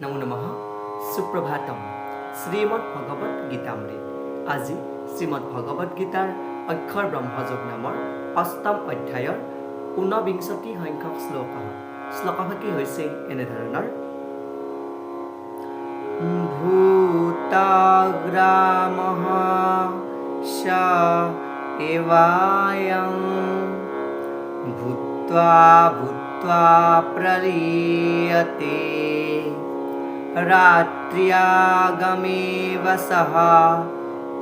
নমো নমঃ সুপ্ৰভাতম শ্ৰীমদ ভগৱত গীতামৃত আজি শ্ৰীমদ ভগৱত গীতাৰ অক্ষৰ ব্ৰহ্মযোগ নামৰ অষ্টম অধ্যায়ৰ ২৯ সংখ্যক শ্লোকভাগী হৈছে এনেধৰণৰ ভূতাগ্ৰামঃ স এৱায়ং ভূত্বা ভূত্বা প্ৰলীয়তে ৰাত্ৰ্যাগমেব সহ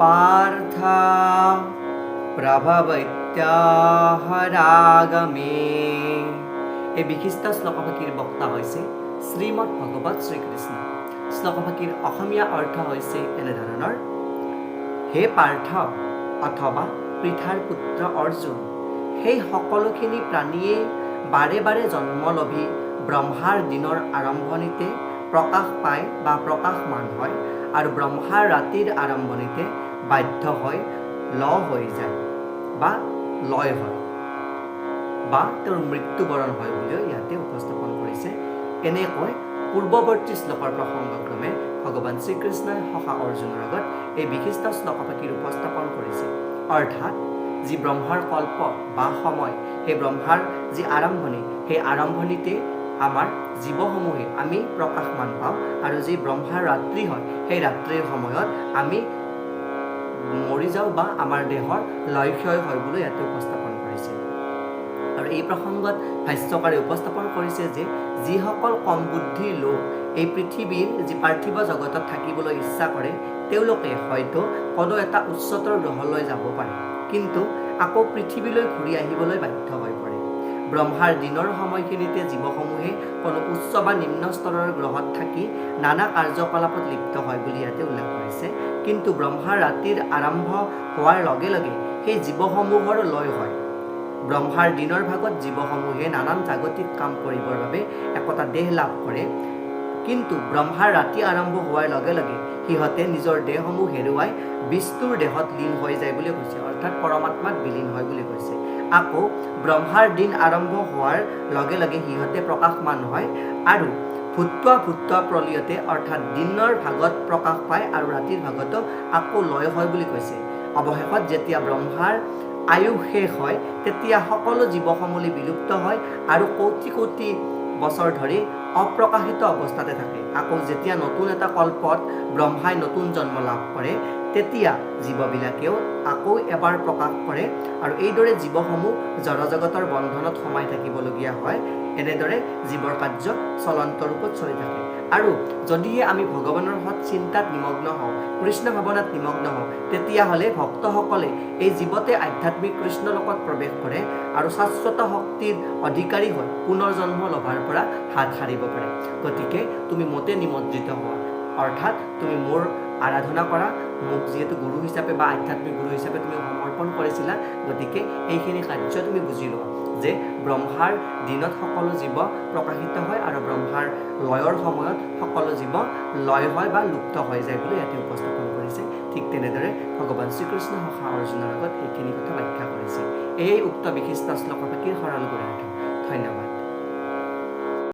পাৰ্থ প্ৰভবত্যহৰাগমে। এই বিশিষ্ট শ্লোকভাগীৰ বক্তা হৈছে শ্ৰীমদ ভগৱত শ্ৰীকৃষ্ণ। শ্লোকভাগীৰ অসমীয়া অৰ্থ হৈছে এনেধৰণৰ: হে পাৰ্থ অথবা পৃথাৰ পুত্ৰ অৰ্জুন, সেই সকলোখিনি প্ৰাণীয়ে বাৰে বাৰে জন্ম লভি ব্ৰহ্মাৰ দিনৰ আৰম্ভণিতে প্ৰকাশ পায় বা প্ৰকাশমান হয় আৰু ব্ৰহ্মাৰ ৰাতিৰ আৰম্ভণিতে বাধ্য হৈ হৈ যায় বা লয় হয় বা তেওঁৰ মৃত্যুবৰণ হয় বুলিও ইয়াতে উপস্থাপন কৰিছে। এনেকৈ পূৰ্বৱৰ্তী শ্লোকৰ প্ৰসংগক্ৰমে ভগৱান শ্ৰীকৃষ্ণই সখা অৰ্জুনৰ আগত এই বিশিষ্ট শ্লোকভাগীৰ উপস্থাপন কৰিছে। অৰ্থাৎ যি ব্ৰহ্মাৰ কল্প বা সময়, সেই ব্ৰহ্মাৰ যি আৰম্ভণি, সেই আৰম্ভণিতে আমাৰ জীৱসমূহে আমি প্ৰকাশমান পাওঁ আৰু যি ব্ৰহ্মাৰ ৰাত্ৰি হয়, সেই ৰাত্ৰিৰ সময়ত আমি মৰি যাওঁ বা আমাৰ দেহৰ লয়ক্ষয় হয় বুলি ইয়াতে উপস্থাপন কৰিছে। আৰু এই প্ৰসংগত ভাষ্যকাৰে উপস্থাপন কৰিছে যে যিসকল কম বুদ্ধিৰ লোক এই পৃথিৱীৰ যি পাৰ্থিৱ জগতত থাকিবলৈ ইচ্ছা কৰে, তেওঁলোকে হয়তো কোনো এটা উচ্চতৰ গ্ৰহলৈ যাব পাৰে, কিন্তু আকৌ পৃথিৱীলৈ ঘূৰি আহিবলৈ বাধ্য হৈ পৰে। ব্ৰহ্মাৰ দিনৰ সময়খিনিতে জীৱসমূহে কোনো উচ্চ বা নিম্ন স্তৰৰ গ্ৰহত থাকি নানা কাৰ্যকলাপত লিপ্ত হয় বুলি ইয়াতে উল্লেখ কৰিছে। কিন্তু ব্ৰহ্মাৰ ৰাতিৰ আৰম্ভ হোৱাৰ লগে লগে সেই জীৱসমূহৰ লয় হয়। ব্ৰহ্মাৰ দিনৰ ভাগত জীৱসমূহে নানান জাগতিক কাম কৰিবৰ বাবে একোটা দেহ লাভ কৰে, কিন্তু ব্ৰহ্মাৰ ৰাতি আৰম্ভ হোৱাৰ লগে লগে সিহঁতে নিজৰ দেহসমূহ হেৰুৱাই বিষ্ণুৰ দেহত লীন হৈ যায় বুলি কৈছে, অৰ্থাৎ পৰমাত্মাত বিলীন হয় বুলি কৈছে। আকৌ ব্ৰহ্মাৰ দিন আৰম্ভ হোৱাৰ লগে লগে সিহঁতে প্ৰকাশমান হয় আৰু ভূত্বা প্ৰলীয়তে, অৰ্থাৎ দিনৰ ভাগত প্ৰকাশ পায় আৰু ৰাতিৰ ভাগতো আকৌ লয় হয় বুলি কৈছে। অৱশেষত যেতিয়া ব্ৰহ্মাৰ আয়ুস শেষ হয়, তেতিয়া সকলো জীৱসমূহ বিলুপ্ত হয় আৰু কোটি কোটি বছৰ ধৰি অপ্ৰকাশিত অৱস্থাতে থাকে। আকৌ যেতিয়া নতুন এটা কল্পত ব্ৰহ্মাই নতুন জন্ম লাভ কৰে, তেতিয়া জীৱবিলাকেও আকৌ এবাৰ প্ৰকাশ কৰে আৰু এইদৰে জীৱসমূহ জড়জগতৰ বন্ধনত সোমাই থাকিবলগীয়া হয়। এনেদৰে জীৱৰ কাৰ্য চলন্ত ৰূপত চলি থাকে। আৰু যদিহে আমি ভগৱানৰ সৎ চিন্তাত নিমগ্ন হওঁ, কৃষ্ণ ভাৱনাত নিমগ্ন হওঁ, তেতিয়াহ'লে ভক্তসকলে এই জীৱতে আধ্যাত্মিক কৃষ্ণ লোকত প্ৰৱেশ কৰে আৰু শাশ্বত শক্তিৰ অধিকাৰী হৈ পুনৰ জন্ম লভাৰ পৰা হাত সাৰিব পাৰে। গতিকে তুমি মোতে নিমন্ত্ৰিত হোৱা, অৰ্থাৎ তুমি মোৰ আৰাধনা কৰা, মোক যিহেতু গুৰু হিচাপে বা আধ্যাত্মিক গুৰু হিচাপে তুমি সমৰ্পণ কৰিছিলা, গতিকে এইখিনি কাৰ্য তুমি বুজি লোৱা যে ব্ৰহ্মাৰ দিনত সকলো জীৱ প্ৰকাশিত হয় আৰু ব্ৰহ্মাৰ লয়ৰ সময়ত সকলো জীৱ লয় হয় বা লুপ্ত হৈ যায় বুলি ইয়াতে উপস্থাপন কৰিছে। ঠিক তেনেদৰে ভগৱান শ্ৰীকৃষ্ণ সখা অৰ্জুনৰ আগত এইখিনি কথা ব্যাখ্যা কৰিছে। এই উক্ত বিশিষ্ট শ্লোকভাগীৰ সৰল গুণাৰ্থ। ধন্যবাদ।